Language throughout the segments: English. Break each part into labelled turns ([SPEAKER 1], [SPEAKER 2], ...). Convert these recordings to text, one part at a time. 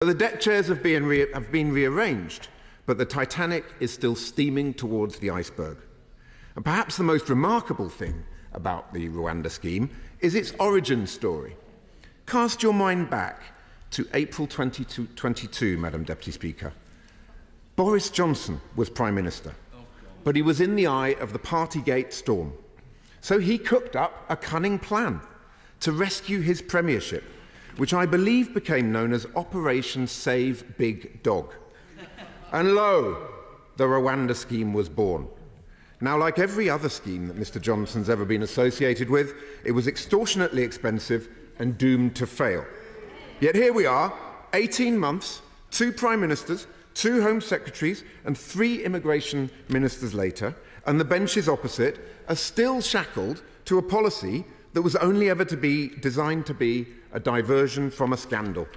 [SPEAKER 1] The deck chairs have been rearranged, but the Titanic is still steaming towards the iceberg. And perhaps the most remarkable thing about the Rwanda scheme is its origin story. Cast your mind back to April 2022, Madam Deputy Speaker. Boris Johnson was Prime Minister, but he was in the eye of the Partygate storm. So he cooked up a cunning plan to rescue his premiership, which I believe became known as Operation Save Big Dog. And lo, the Rwanda scheme was born. Now, like every other scheme that Mr. Johnson's ever been associated with, it was extortionately expensive and doomed to fail. Yet here we are, 18 months, 2 Prime Ministers, 2 Home Secretaries and 3 Immigration Ministers later, and the benches opposite are still shackled to a policy that was only ever to be designed to be a diversion from a scandal.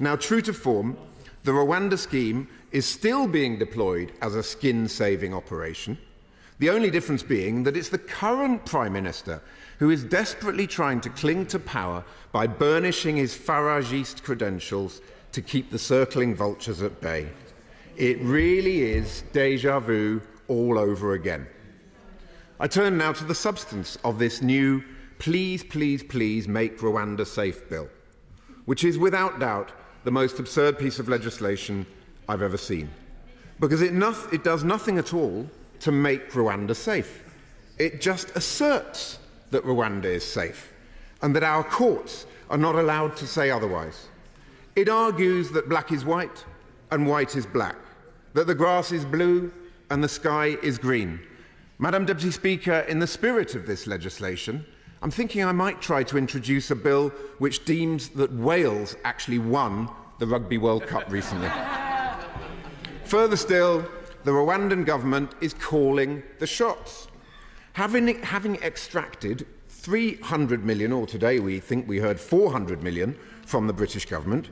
[SPEAKER 1] Now, true to form, the Rwanda scheme is still being deployed as a skin-saving operation, the only difference being that it's the current Prime Minister who is desperately trying to cling to power by burnishing his Faragist credentials to keep the circling vultures at bay. It really is déjà vu all over again. I turn now to the substance of this new Please, Please, Please Make Rwanda Safe bill, which is without doubt the most absurd piece of legislation I've ever seen, because it does nothing at all to make Rwanda safe. It just asserts that Rwanda is safe and that our courts are not allowed to say otherwise. It argues that black is white and white is black, that the grass is blue and the sky is green. Madam Deputy Speaker, in the spirit of this legislation, I'm thinking I might try to introduce a bill which deems that Wales actually won the Rugby World Cup recently. Further still, the Rwandan government is calling the shots. Having extracted 300 million, or today we think we heard 400 million, from the British government,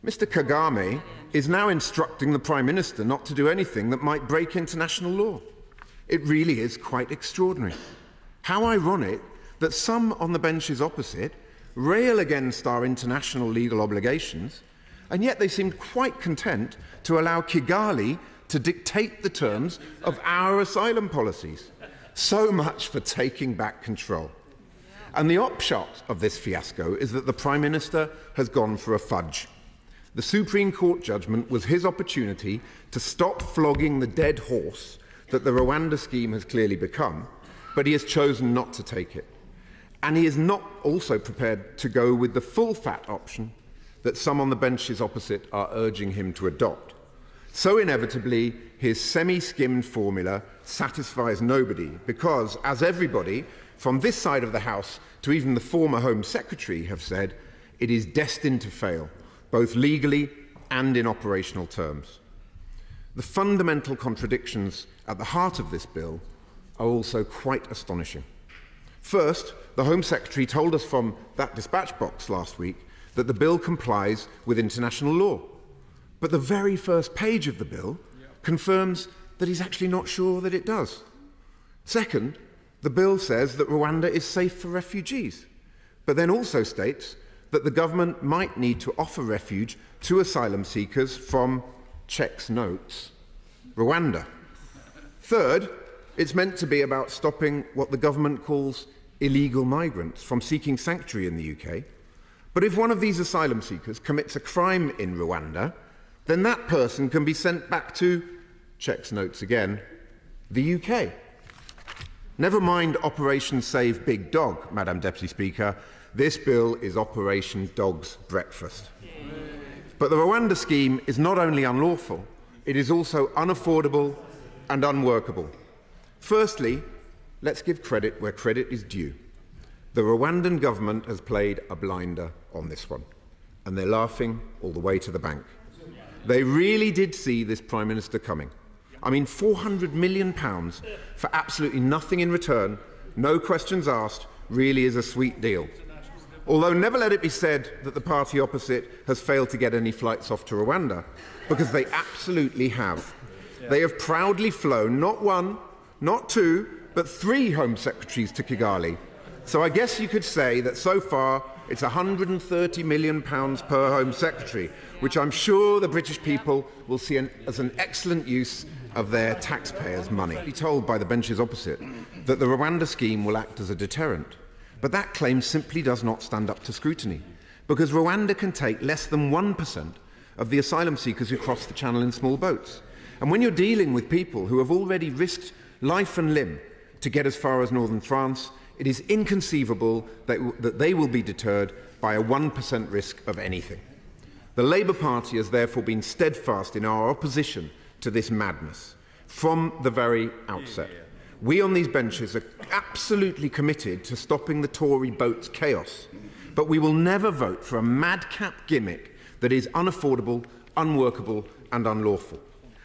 [SPEAKER 1] Mr. Kagame is now instructing the Prime Minister not to do anything that might break international law. It really is quite extraordinary. How ironic that some on the benches opposite rail against our international legal obligations, and yet they seem quite content to allow Kigali to dictate the terms of our asylum policies. So much for taking back control. And the upshot of this fiasco is that the Prime Minister has gone for a fudge. The Supreme Court judgment was his opportunity to stop flogging the dead horse that the Rwanda scheme has clearly become, but he has chosen not to take it. And he is not also prepared to go with the full-fat option that some on the benches opposite are urging him to adopt. So inevitably, his semi-skimmed formula satisfies nobody because, as everybody, from this side of the House to even the former Home Secretary have said, it is destined to fail, both legally and in operational terms. The fundamental contradictions at the heart of this bill are also quite astonishing. First, the Home Secretary told us from that dispatch box last week that the bill complies with international law. But the very first page of the bill confirms that he's actually not sure that it does. Second, the bill says that Rwanda is safe for refugees, but then also states that the government might need to offer refuge to asylum seekers from, checks notes, Rwanda. Third, it's meant to be about stopping what the government calls illegal migrants from seeking sanctuary in the UK. But if one of these asylum seekers commits a crime in Rwanda, then that person can be sent back to, checks notes again, the UK. Never mind Operation Save Big Dog, Madam Deputy Speaker, this bill is Operation Dog's Breakfast. But the Rwanda scheme is not only unlawful, it is also unaffordable and unworkable. Firstly, let's give credit where credit is due. The Rwandan government has played a blinder on this one, and they're laughing all the way to the bank. They really did see this Prime Minister coming. I mean, £400 million for absolutely nothing in return, no questions asked, really is a sweet deal. Although never let it be said that the party opposite has failed to get any flights off to Rwanda, because they absolutely have. They have proudly flown not 1, not 2, but 3 Home Secretaries to Kigali, So I guess you could say that so far it's £130 million per Home Secretary, which I'm sure the British people will see as an excellent use of their taxpayers' money. Be told by the benches opposite that the Rwanda scheme will act as a deterrent. But that claim simply does not stand up to scrutiny, because Rwanda can take less than 1% of the asylum seekers who cross the channel in small boats. And when you're dealing with people who have already risked life and limb to get as far as northern France, it is inconceivable that they will be deterred by a 1% risk of anything. The Labour Party has therefore been steadfast in our opposition to this madness from the very outset. We on these benches are absolutely committed to stopping the Tory boat's chaos, but we will never vote for a madcap gimmick that is unaffordable, unworkable and unlawful.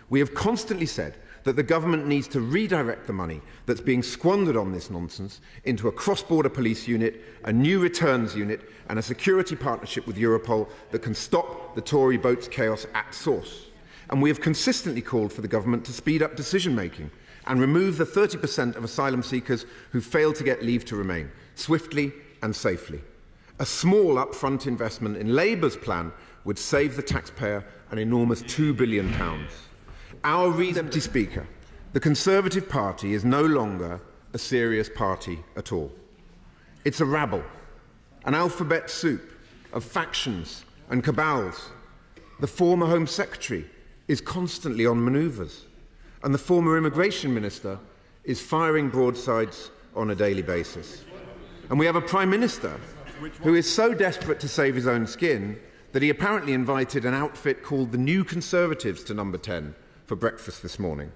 [SPEAKER 1] We have constantly said that the government needs to redirect the money that's being squandered on this nonsense into a cross-border police unit, a new returns unit and a security partnership with Europol that can stop the Tory boat's chaos at source. And we have consistently called for the government to speed up decision-making and remove the 30% of asylum seekers who fail to get leave to remain, swiftly and safely. A small upfront investment in Labour's plan would save the taxpayer an enormous £2 billion. Our reason, Deputy Speaker, the Conservative Party is no longer a serious party at all. It's a rabble, an alphabet soup of factions and cabals. The former Home Secretary is constantly on manoeuvres, and the former Immigration Minister is firing broadsides on a daily basis. And we have a Prime Minister who is so desperate to save his own skin that he apparently invited an outfit called the New Conservatives to number 10 for breakfast this morning.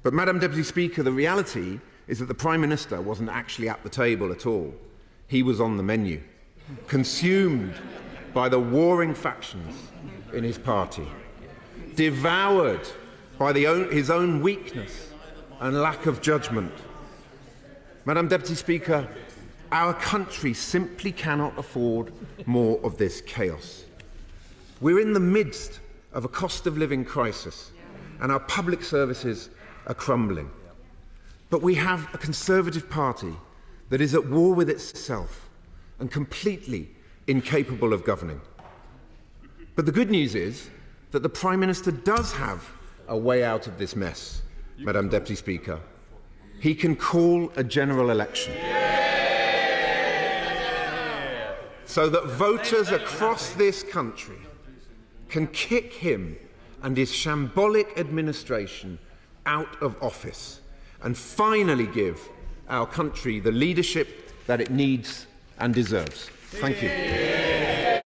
[SPEAKER 1] But, Madam Deputy Speaker, the reality is that the Prime Minister wasn't actually at the table at all. He was on the menu, consumed by the warring factions in his party, devoured by his own weakness and lack of judgment. Madam Deputy Speaker, our country simply cannot afford more of this chaos. We're in the midst of a cost of living crisis, and our public services are crumbling. But we have a Conservative Party that is at war with itself and completely incapable of governing. But the good news is that the Prime Minister does have a way out of this mess, Madam Deputy Speaker. He can call a general election so that voters across this country can kick him and his shambolic administration out of office and finally give our country the leadership that it needs and deserves. Thank you.